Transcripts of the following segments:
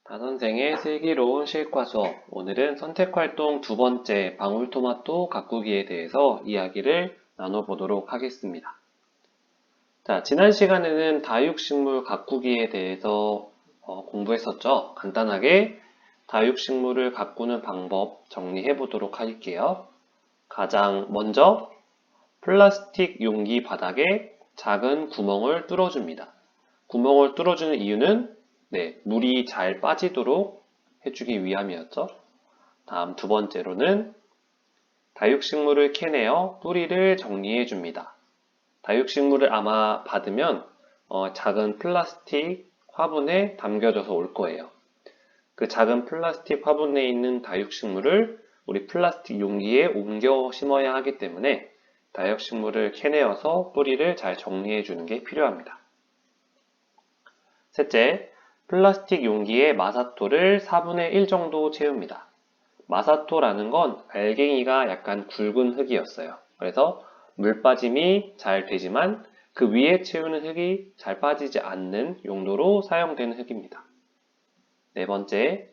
다선생의 슬기로운 실과 수업. 오늘은 선택활동 두 번째 방울토마토 가꾸기에 대해서 이야기를 나눠보도록 하겠습니다. 자, 지난 시간에는 다육식물 가꾸기에 대해서 공부했었죠. 간단하게 다육식물을 가꾸는 방법 정리해 보도록 할게요. 가장 먼저 플라스틱 용기 바닥에 작은 구멍을 뚫어줍니다. 구멍을 뚫어주는 이유는 물이 잘 빠지도록 해주기 위함이었죠. 다음 두 번째로는 다육식물을 캐내어 뿌리를 정리해 줍니다. 다육식물을 아마 받으면 작은 플라스틱 화분에 담겨져서 올 거예요. 그 작은 플라스틱 화분에 있는 다육식물을 우리 플라스틱 용기에 옮겨 심어야 하기 때문에 다육식물을 캐내어서 뿌리를 잘 정리해 주는 게 필요합니다. 셋째, 플라스틱 용기에 마사토를 4분의 1 정도 채웁니다. 마사토라는 건 알갱이가 약간 굵은 흙이었어요. 그래서 물 빠짐이 잘 되지만 그 위에 채우는 흙이 잘 빠지지 않는 용도로 사용되는 흙입니다. 네 번째,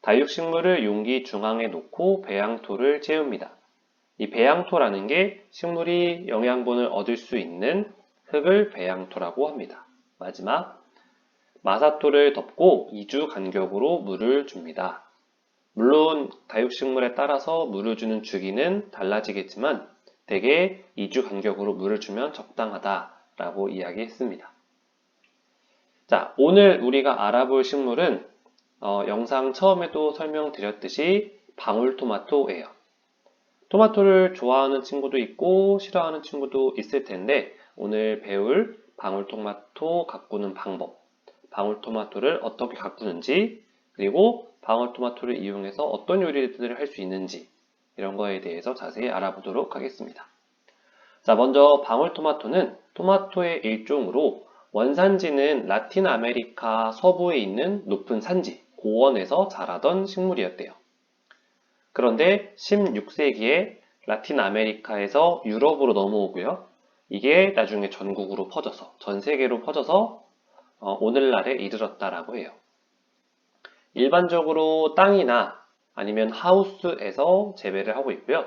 다육식물을 용기 중앙에 놓고 배양토를 채웁니다. 이 배양토라는 게 식물이 영양분을 얻을 수 있는 흙을 배양토라고 합니다. 마지막, 마사토를 덮고 2주 간격으로 물을 줍니다. 물론 다육식물에 따라서 물을 주는 주기는 달라지겠지만 대개 2주 간격으로 물을 주면 적당하다라고 이야기했습니다. 자, 오늘 우리가 알아볼 식물은 영상 처음에도 설명드렸듯이 방울토마토예요. 토마토를 좋아하는 친구도 있고 싫어하는 친구도 있을 텐데 오늘 배울 방울토마토 가꾸는 방법, 방울토마토를 어떻게 가꾸는지, 그리고 방울토마토를 이용해서 어떤 요리들을 할 수 있는지 이런 거에 대해서 자세히 알아보도록 하겠습니다. 자, 먼저 방울토마토는 토마토의 일종으로 원산지는 라틴 아메리카 서부에 있는 높은 산지, 고원에서 자라던 식물이었대요. 그런데 16세기에 라틴 아메리카에서 유럽으로 넘어오고요. 이게 나중에 전국으로 퍼져서, 전 세계로 퍼져서 오늘날에 이르렀다라고 해요. 일반적으로 땅이나 아니면 하우스에서 재배를 하고 있고요.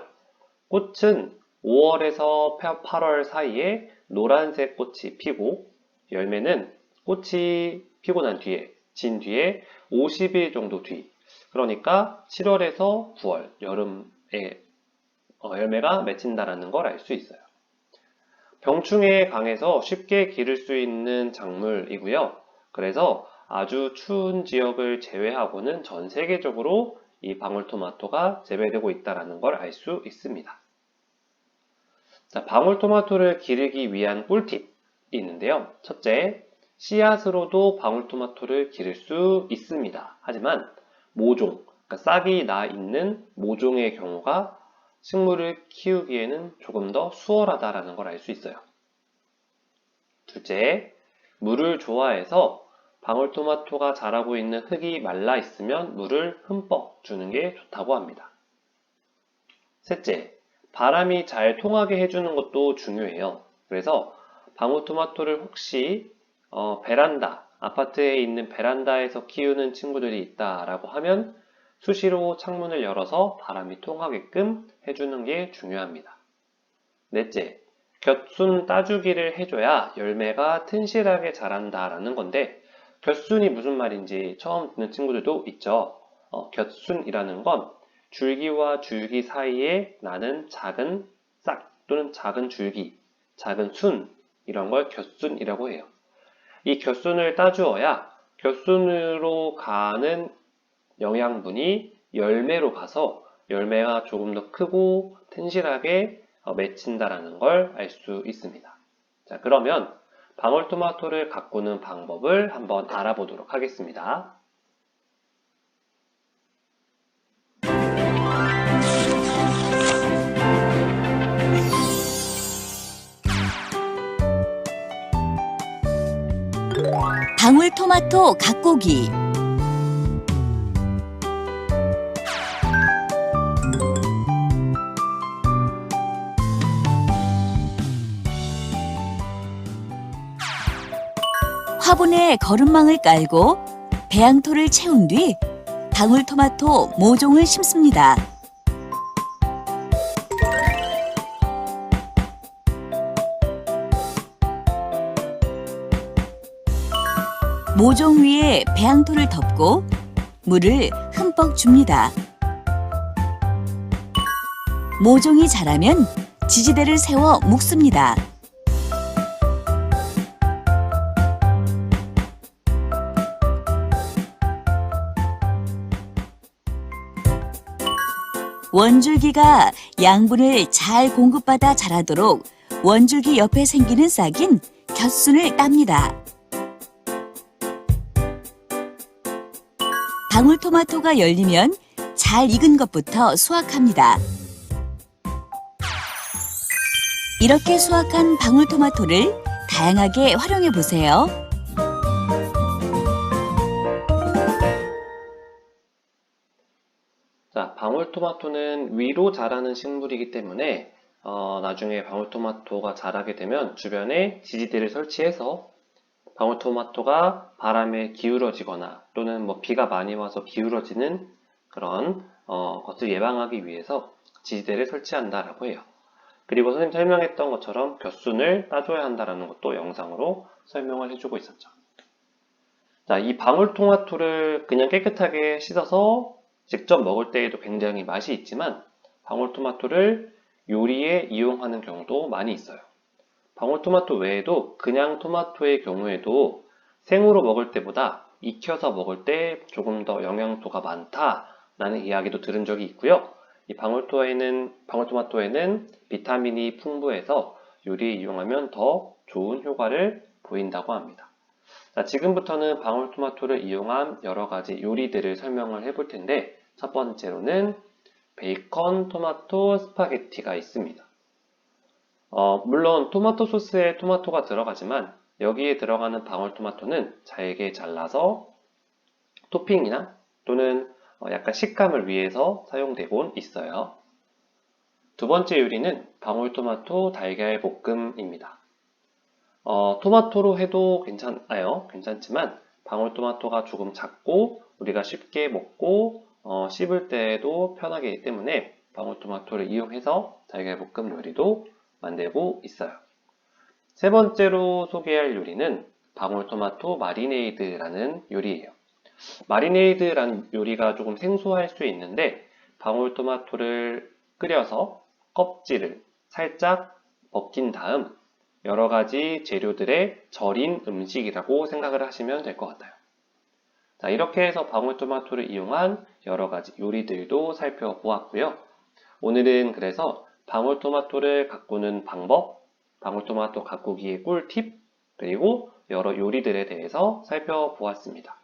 꽃은 5월에서 8월 사이에 노란색 꽃이 피고 열매는 꽃이 피고 난 뒤에, 진 뒤에 50일 정도 뒤, 그러니까 7월에서 9월, 여름에 열매가 맺힌다라는 걸 알 수 있어요. 병충해에 강해서 쉽게 기를 수 있는 작물이고요. 그래서 아주 추운 지역을 제외하고는 전 세계적으로 이 방울토마토가 재배되고 있다는 걸 알 수 있습니다. 자, 방울토마토를 기르기 위한 꿀팁이 있는데요. 첫째, 씨앗으로도 방울토마토를 기를 수 있습니다. 하지만 모종, 그러니까 싹이 나 있는 모종의 경우가 식물을 키우기에는 조금 더 수월하다는 걸 알 수 있어요. 둘째, 물을 좋아해서 방울토마토가 자라고 있는 흙이 말라 있으면 물을 흠뻑 주는 게 좋다고 합니다. 셋째, 바람이 잘 통하게 해주는 것도 중요해요. 그래서 방울토마토를 혹시 베란다, 아파트에 있는 베란다에서 키우는 친구들이 있다라고 하면 수시로 창문을 열어서 바람이 통하게끔 해주는 게 중요합니다. 넷째, 곁순 따주기를 해줘야 열매가 튼실하게 자란다라는 건데 곁순이 무슨 말인지 처음 듣는 친구들도 있죠. 곁순이라는 건 줄기와 줄기 사이에 나는 작은 싹 또는 작은 줄기, 작은 순 이런 걸 곁순이라고 해요. 이 곁순을 따주어야 곁순으로 가는 영양분이 열매로 가서 열매가 조금 더 크고 튼실하게 맺힌다라는 걸 알 수 있습니다. 자, 그러면 방울토마토를 가꾸는 방법을 한번 알아보도록 하겠습니다. 방울토마토 가꾸기. 화분에 거름망을 깔고 배양토를 채운 뒤 방울토마토 모종을 심습니다. 모종 위에 배양토를 덮고 물을 흠뻑 줍니다. 모종이 자라면 지지대를 세워 묶습니다. 원줄기가 양분을 잘 공급받아 자라도록 원줄기 옆에 생기는 싹인 곁순을 땁니다. 방울토마토가 열리면 잘 익은 것부터 수확합니다. 이렇게 수확한 방울토마토를 다양하게 활용해 보세요. 자, 방울토마토는 위로 자라는 식물이기 때문에 나중에 방울토마토가 자라게 되면 주변에 지지대를 설치해서 방울토마토가 바람에 기울어지거나 또는 비가 많이 와서 기울어지는 그런 것을 예방하기 위해서 지지대를 설치한다라고 해요. 그리고 선생님 설명했던 것처럼 곁순을 따줘야 한다라는 것도 영상으로 설명을 해주고 있었죠. 자, 이 방울토마토를 그냥 깨끗하게 씻어서 직접 먹을 때에도 굉장히 맛이 있지만 방울토마토를 요리에 이용하는 경우도 많이 있어요. 방울토마토 외에도 그냥 토마토의 경우에도 생으로 먹을 때보다 익혀서 먹을 때 조금 더 영양소가 많다라는 이야기도 들은 적이 있고요. 이 방울토마토에는 비타민이 풍부해서 요리에 이용하면 더 좋은 효과를 보인다고 합니다. 자, 지금부터는 방울토마토를 이용한 여러 가지 요리들을 설명을 해볼 텐데 첫 번째로는 베이컨 토마토 스파게티가 있습니다. 물론 토마토 소스에 토마토가 들어가지만 여기에 들어가는 방울토마토는 잘게 잘라서 토핑이나 또는 약간 식감을 위해서 사용되곤 있어요. 두 번째 요리는 방울토마토 달걀 볶음입니다. 토마토로 해도 괜찮아요. 괜찮지만 방울토마토가 조금 작고 우리가 쉽게 먹고 씹을 때도 편하기 때문에 방울토마토를 이용해서 달걀볶음 요리도 만들고 있어요. 세 번째로 소개할 요리는 방울토마토 마리네이드라는 요리예요. 마리네이드라는 요리가 조금 생소할 수 있는데 방울토마토를 끓여서 껍질을 살짝 벗긴 다음 여러 가지 재료들의 절인 음식이라고 생각을 하시면 될 것 같아요. 자, 이렇게 해서 방울토마토를 이용한 여러 가지 요리들도 살펴보았고요. 오늘은 그래서 방울토마토를 가꾸는 방법, 방울토마토 가꾸기의 꿀팁, 그리고 여러 요리들에 대해서 살펴보았습니다.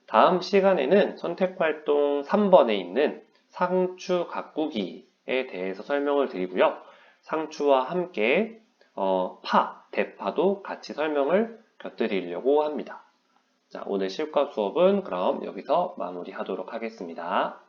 다음 시간에는 선택활동 3번에 있는 상추 가꾸기에 대해서 설명을 드리고요. 상추와 함께 대파도 같이 설명을 곁들이려고 합니다. 자, 오늘 실과 수업은 그럼 여기서 마무리하도록 하겠습니다.